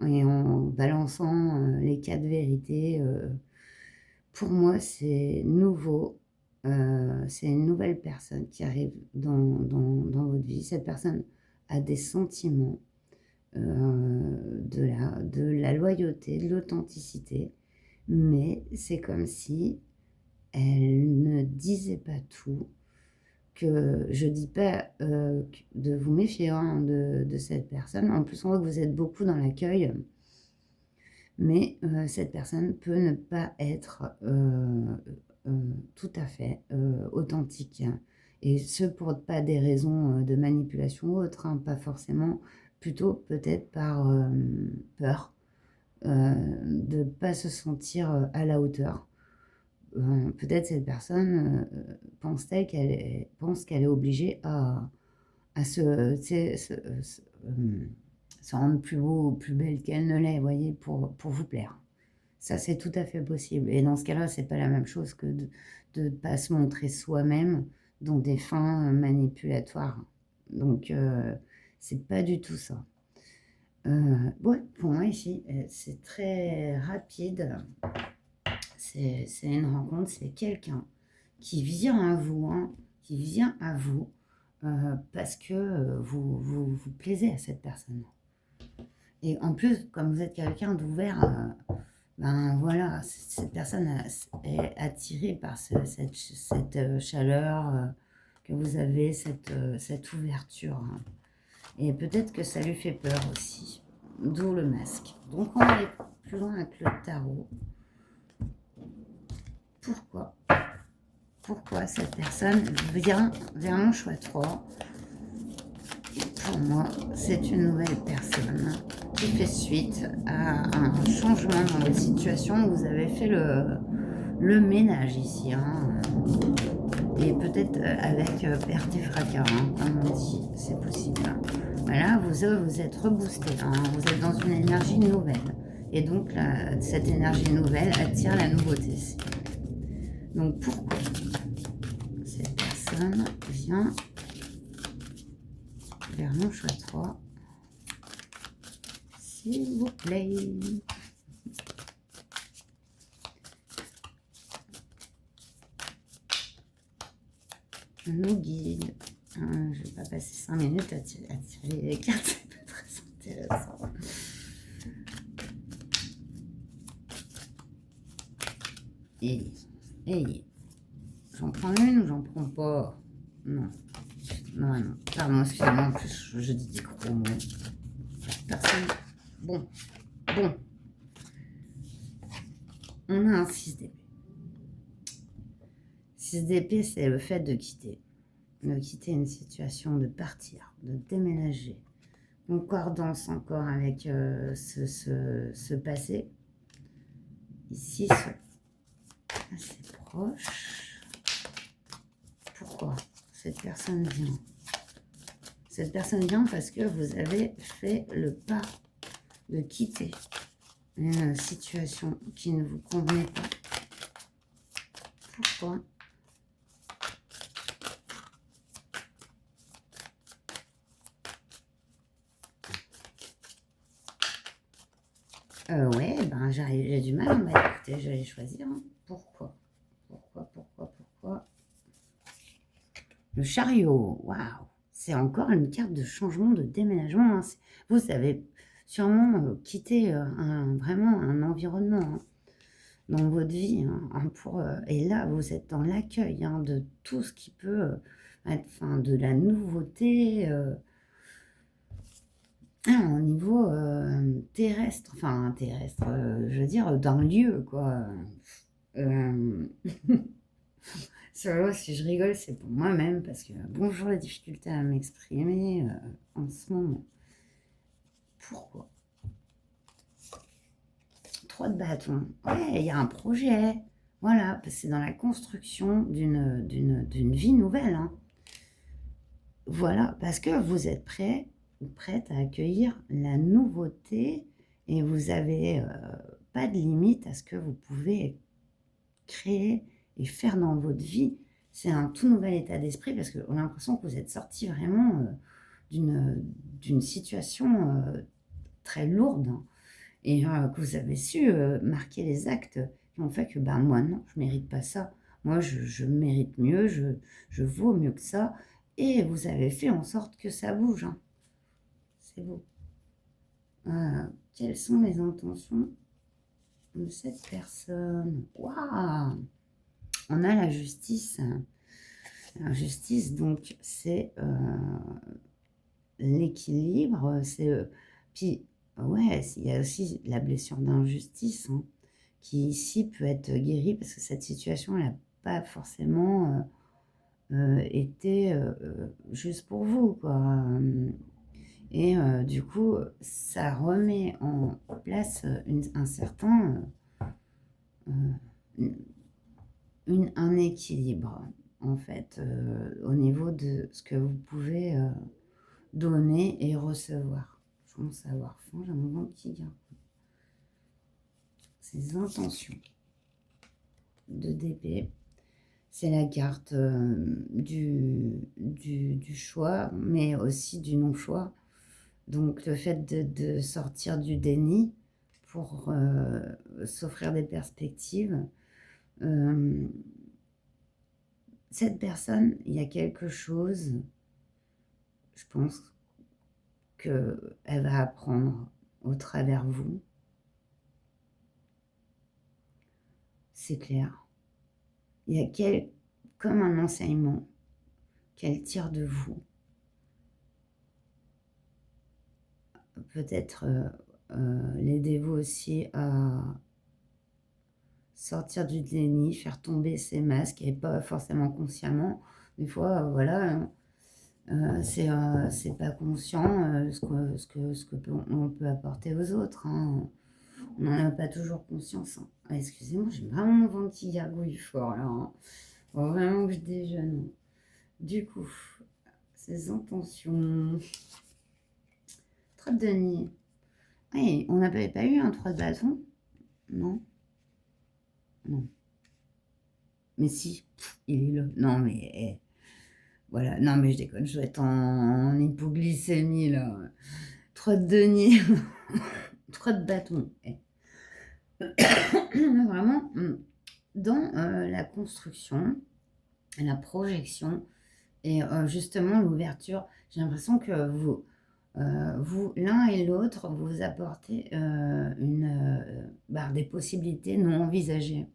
en balançant les quatre vérités. Pour moi, c'est nouveau. C'est une nouvelle personne qui arrive dans votre vie. Cette personne a des sentiments, de la loyauté, de l'authenticité, mais c'est comme si elle ne disait pas tout, que je dis pas de vous méfier, hein, de cette personne. En plus, on voit que vous êtes beaucoup dans l'accueil, mais cette personne peut ne pas être tout à fait authentique. Et ce, pour pas des raisons de manipulation ou autre, hein, pas forcément, plutôt peut-être par peur de ne pas se sentir à la hauteur. Peut-être cette personne pense qu'elle est obligée à se rendre plus beau ou plus belle qu'elle ne l'est, voyez, pour vous plaire. Ça, c'est tout à fait possible. Et dans ce cas-là, c'est pas la même chose que de ne pas se montrer soi-même dans des fins manipulatoires. Donc, c'est pas du tout ça. Ouais, pour moi, ici, c'est très rapide. C'est une rencontre, c'est quelqu'un qui vient à vous, hein, qui vient à vous parce que vous plaisez à cette personne. Et en plus, comme vous êtes quelqu'un d'ouvert, ben voilà, cette personne est attirée par cette chaleur que vous avez, cette ouverture, hein. Et peut-être que ça lui fait peur aussi, d'où le masque. Donc on va aller plus loin avec le tarot. Pourquoi cette personne vient vers mon choix 3? Pour moi, c'est une nouvelle personne qui fait suite à un changement dans votre situation. Vous avez fait le ménage ici, hein. Et peut-être avec perte et fracas, hein, comme on dit, c'est possible. Voilà, vous êtes reboosté, hein, vous êtes dans une énergie nouvelle. Et donc, cette énergie nouvelle attire la nouveauté. Donc, pourquoi cette personne vient vers mon choix 3, s'il vous plaît? Nous guide. Je ne vais pas passer 5 minutes à tirer les cartes, c'est pas très intéressant. Et j'en prends une ou j'en prends pas? Non. Non. Pardon, excusez-moi, en plus, je dis des gros mots. Personne. Bon. On a un 6 d'épée. 6 d'épée, c'est le fait de quitter une situation, de partir, de déménager. Concordance encore avec ce passé. Ici, assez proche. Pourquoi cette personne vient? Cette personne vient parce que vous avez fait le pas de quitter une situation qui ne vous convenait pas. Pourquoi? Ouais, ben j'ai du mal. Bah écoutez, je vais choisir. Hein. Pourquoi? Pourquoi? Le chariot, waouh! C'est encore une carte de changement, de déménagement. Hein. Vous avez sûrement quitté vraiment un environnement hein, dans votre vie. Hein, et là, vous êtes dans l'accueil hein, de tout ce qui peut être, enfin, de la nouveauté au niveau terrestre. Enfin, terrestre, je veux dire, d'un lieu, quoi. Euh, si je rigole, c'est pour moi-même, parce que bonjour la difficulté à m'exprimer en ce moment. Pourquoi? 3 de bâton. Ouais, il y a un projet. Voilà, c'est dans la construction d'une vie nouvelle. Hein. Voilà, parce que vous êtes prêt ou prête à accueillir la nouveauté et vous n'avez pas de limite à ce que vous pouvez créer et faire dans votre vie. C'est un tout nouvel état d'esprit parce qu'on a l'impression que vous êtes sorti vraiment d'une situation très lourde hein, et que vous avez su marquer les actes qui ont fait que ben, moi non, je ne mérite pas ça. Moi, je mérite mieux, je vaux mieux que ça. Et vous avez fait en sorte que ça bouge. Hein. C'est beau. Quelles sont les intentions de cette personne? Waouh! On a la justice. La justice, donc, c'est l'équilibre. Puis, ouais, il y a aussi la blessure d'injustice hein, qui, ici, peut être guérie parce que cette situation, elle n'a pas forcément été juste pour vous, quoi. Et du coup, ça remet en place un certain un équilibre, en fait, au niveau de ce que vous pouvez donner et recevoir. Je commence à avoir faim, j'ai mon ventre qui garde. Ces intentions de DP, c'est la carte du choix, mais aussi du non-choix. Donc le fait de sortir du déni pour s'offrir des perspectives. Cette personne, il y a quelque chose, je pense, qu'elle va apprendre au travers vous. C'est clair. Il y a comme un enseignement qu'elle tire de vous. Peut-être l'aidez-vous aussi à sortir du déni, faire tomber ses masques, et pas forcément consciemment. Des fois, voilà, c'est pas conscient ce que on peut apporter aux autres. Hein. On n'en a pas toujours conscience. Hein. Ah, excusez-moi, j'ai vraiment mon ventre qui gargouille fort là. Hein. Faut vraiment que je déjeune. Du coup, ces intentions. 3 de denier. Oui, on n'avait pas eu un 3 de bâton? Non. Non. Mais si, il est là. Non, mais voilà. Non, mais je déconne, je dois être en hypoglycémie là. 3 de denier. 3 de bâton. Vraiment, dans la construction, la projection et justement l'ouverture, j'ai l'impression que vous, l'un et l'autre, vous apportez des possibilités non envisagées.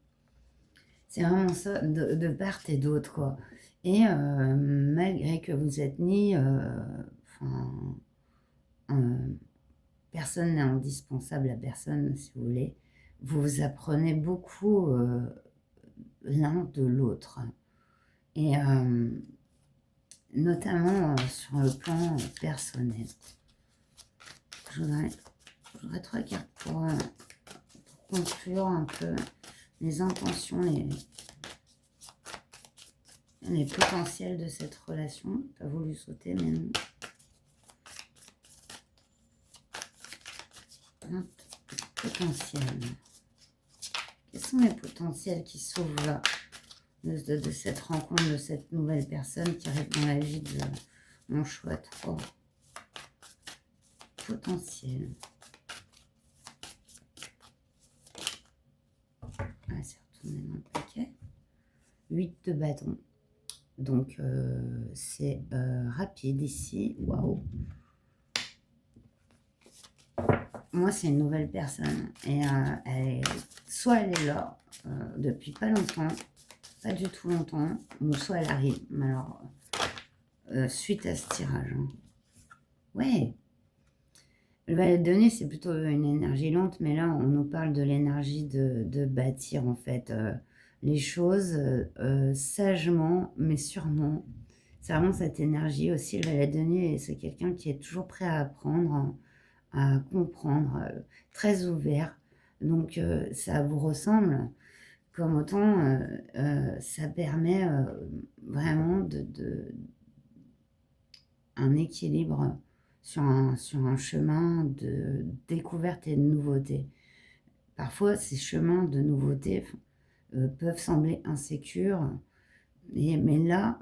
C'est vraiment ça, de part et d'autre, quoi. Et malgré que vous êtes ni... personne n'est indispensable à personne, si vous voulez. Vous apprenez beaucoup l'un de l'autre. Et notamment sur le plan personnel. Je voudrais 3 cartes pour conclure un peu les intentions, les potentiels de cette relation. Pas voulu sauter, mais non. Potentiel. Quels sont les potentiels qui s'ouvrent là de cette rencontre, de cette nouvelle personne qui arrive dans la vie de mon choix 3. Potentiel. Ah, c'est retourné dans le paquet. 8 de bâton. Donc, c'est rapide ici. Waouh! Moi, c'est une nouvelle personne. Et soit elle est là depuis pas longtemps, pas du tout longtemps, ou soit elle arrive. Alors, suite à ce tirage. Hein. Ouais! Le valet de denier, c'est plutôt une énergie lente, mais là, on nous parle de l'énergie de bâtir, en fait, les choses sagement, mais sûrement. C'est vraiment cette énergie aussi, le valet de denier, c'est quelqu'un qui est toujours prêt à apprendre, à comprendre, très ouvert. Donc, ça vous ressemble, comme autant ça permet vraiment un équilibre sur un chemin de découverte et de nouveauté. Parfois, ces chemins de nouveauté peuvent sembler insécures, mais là,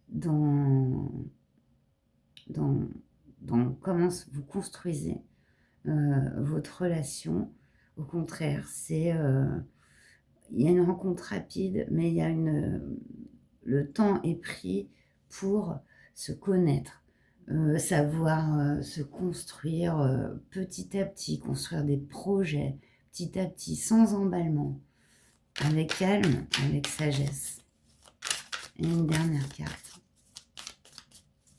dans comment vous construisez votre relation, au contraire, il y a une rencontre rapide, mais il y a le temps est pris pour se connaître, savoir se construire petit à petit, construire des projets petit à petit, sans emballement, avec calme, avec sagesse. Et une dernière carte,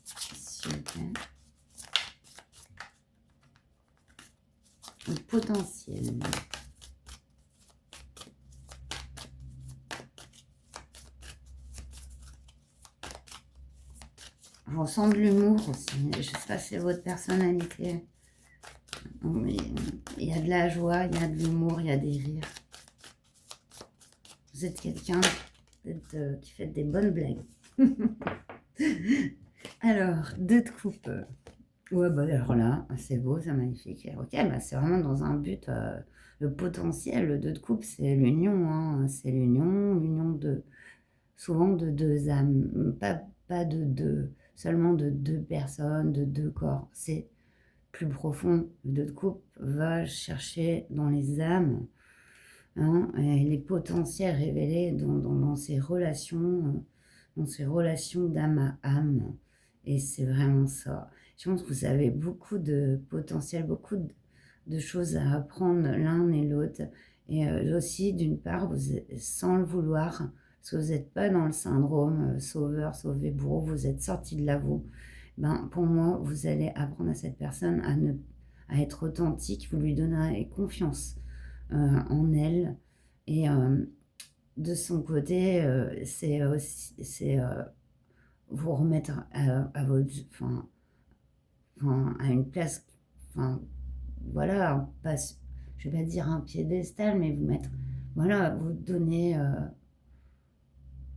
s'il vous plaît. Le potentiel. Je ressens de l'humour aussi. Je ne sais pas si c'est votre personnalité. Mais il y a de la joie, il y a de l'humour, il y a des rires. Vous êtes quelqu'un qui fait des bonnes blagues. Alors, 2 de coupe. Ouais, bah alors là, c'est beau, c'est magnifique. Ok, bah c'est vraiment dans un but, le potentiel, le 2 de coupe, c'est l'union, hein, c'est l'union souvent de 2 âmes, pas de 2, seulement de 2 personnes, de 2 corps. C'est plus profond. Le 2 de coupe va chercher dans les âmes, hein, et les potentiels révélés dans ces relations d'âme à âme. Et c'est vraiment ça. Je pense que vous avez beaucoup de potentiel, beaucoup de choses à apprendre l'un et l'autre. Et aussi, d'une part, sans le vouloir, parce que vous n'êtes pas dans le syndrome sauveur, sauvé, bourreau, vous êtes sorti de là, vous. Ben, pour moi, vous allez apprendre à cette personne à être authentique, vous lui donnerez confiance en elle. Et de son côté, c'est aussi vous remettre à votre, à une place, enfin, voilà, pas, je vais pas dire un piédestal, mais vous mettre, voilà, vous donner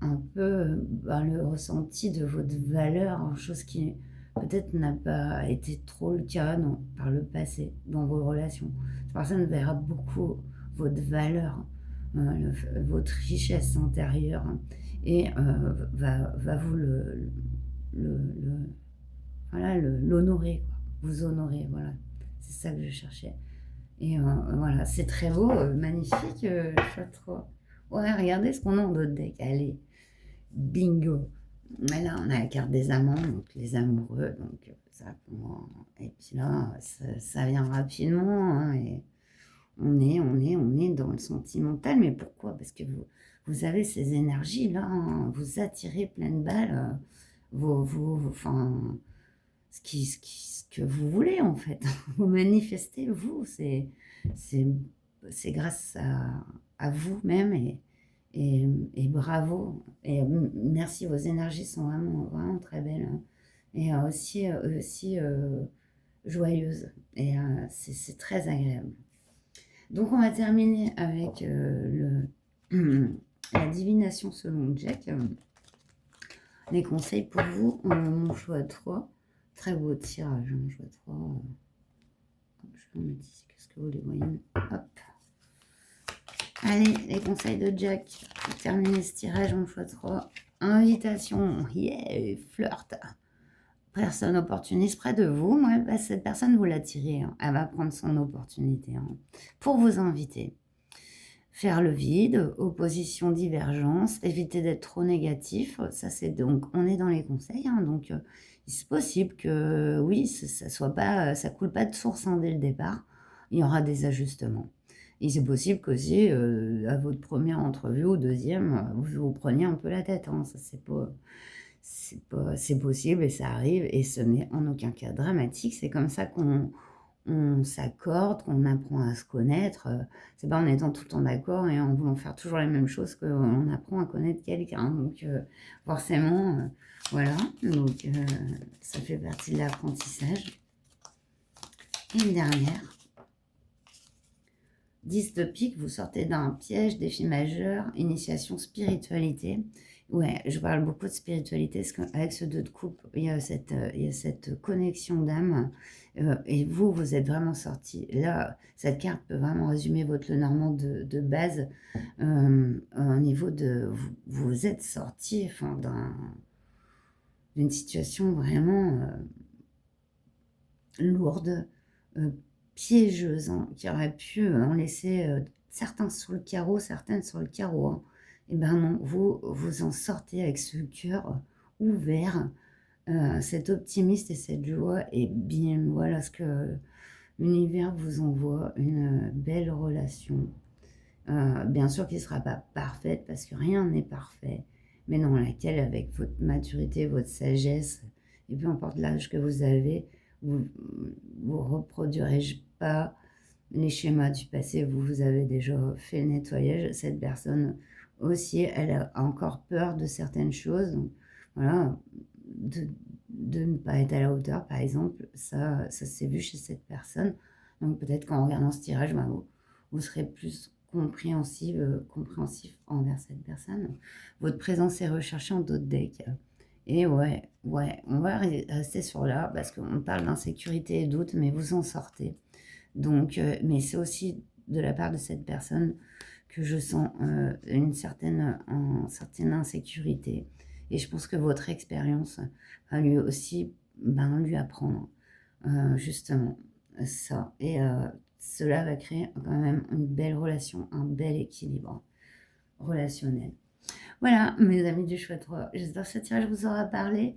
un peu le ressenti de votre valeur, chose qui peut-être n'a pas été trop le cas par le passé dans vos relations. Cette personne verra beaucoup votre valeur, votre richesse intérieure et va vous voilà, l'honorer, vous honorer, voilà. C'est ça que je cherchais. Et voilà, c'est très beau, magnifique, je trouve. Ouais, regardez ce qu'on a dans notre deck, allez. Bingo. Mais là, on a la carte des amants, donc les amoureux. Donc, ça, et puis là, ça vient rapidement. Hein, et on est dans le sentimental. Mais pourquoi? Parce que vous avez ces énergies-là. Hein, vous attirez plein de balles. Enfin, ce que vous voulez, en fait. Vous manifestez, vous. C'est grâce à vous-même et bravo. Et merci, vos énergies sont vraiment, vraiment très belles. Hein. Et aussi joyeuses. Et c'est très agréable. Donc, on va terminer avec la divination selon Jack. Les conseils pour vous, mon choix 3. Très beau tirage, mon choix 3. Je me dis, qu'est-ce que vous les voyez? Hop. Allez, les conseils de Jack. Pour terminer ce tirage, mon choix 3. Invitation. Yeah, flirt. Personne opportuniste près de vous. Moi, bah, cette personne, vous l'attirez. Hein. Elle va prendre son opportunité hein, pour vous inviter. Faire le vide, opposition, divergence, éviter d'être trop négatif. Ça, c'est donc, on est dans les conseils. Hein, donc, c'est possible que, oui, ça soit pas, ça coule pas de source hein, dès le départ. Il y aura des ajustements. Et c'est possible qu'aussi, à votre première entrevue ou deuxième, vous vous preniez un peu la tête. Hein, ça, c'est possible et ça arrive. Et ce n'est en aucun cas dramatique. C'est comme ça qu'on s'accorde, qu'on apprend à se connaître. C'est pas en étant tout le temps d'accord et en voulant faire toujours les mêmes choses qu'on apprend à connaître quelqu'un. Donc, forcément, voilà. Donc, ça fait partie de l'apprentissage. Et une dernière. 10 de pique, vous sortez d'un piège, défi majeur, initiation, spiritualité. Ouais, je parle beaucoup de spiritualité parce qu'avec ce 2 de coupe, il y a cette connexion d'âme. Et vous êtes vraiment sorti. Là, cette carte peut vraiment résumer votre Lenormand de base. Au niveau de... Vous êtes sorti enfin, d'une situation vraiment lourde, piégeuse, hein, qui aurait pu en laisser certains sur le carreau, certaines sur le carreau. Hein. Et ben non, vous en sortez avec ce cœur ouvert, cet optimiste et cette joie. Et bien, voilà ce que l'univers vous envoie, une belle relation. Bien sûr qu'il ne sera pas parfaite parce que rien n'est parfait, mais dans laquelle, avec votre maturité, votre sagesse, et peu importe l'âge que vous avez, vous ne reproduirez pas les schémas du passé. Vous avez déjà fait le nettoyage. Cette personne aussi, elle a encore peur de certaines choses. Donc, voilà, de ne pas être à la hauteur, par exemple, ça s'est vu chez cette personne. Donc peut-être qu'en regardant ce tirage, bah, vous serez plus compréhensif envers cette personne. Votre présence est recherchée en d'autres decks. Et ouais, on va rester sur là parce qu'on parle d'insécurité et doute, mais vous en sortez. Donc, mais c'est aussi de la part de cette personne que je sens une certaine insécurité. Et je pense que votre expérience va lui aussi lui apprendre justement ça. Et cela va créer quand même une belle relation, un bel équilibre relationnel. Voilà, mes amis du choix 3, j'espère que ce tirage vous aura parlé.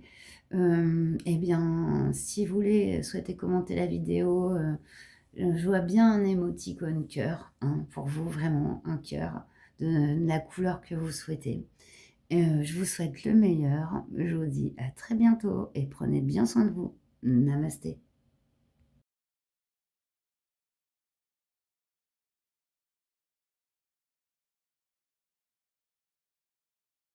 Eh bien, si vous voulez, souhaitez commenter la vidéo, je vois bien un émoticône cœur, hein, pour vous, vraiment un cœur de la couleur que vous souhaitez. Je vous souhaite le meilleur, je vous dis à très bientôt et prenez bien soin de vous. Namasté.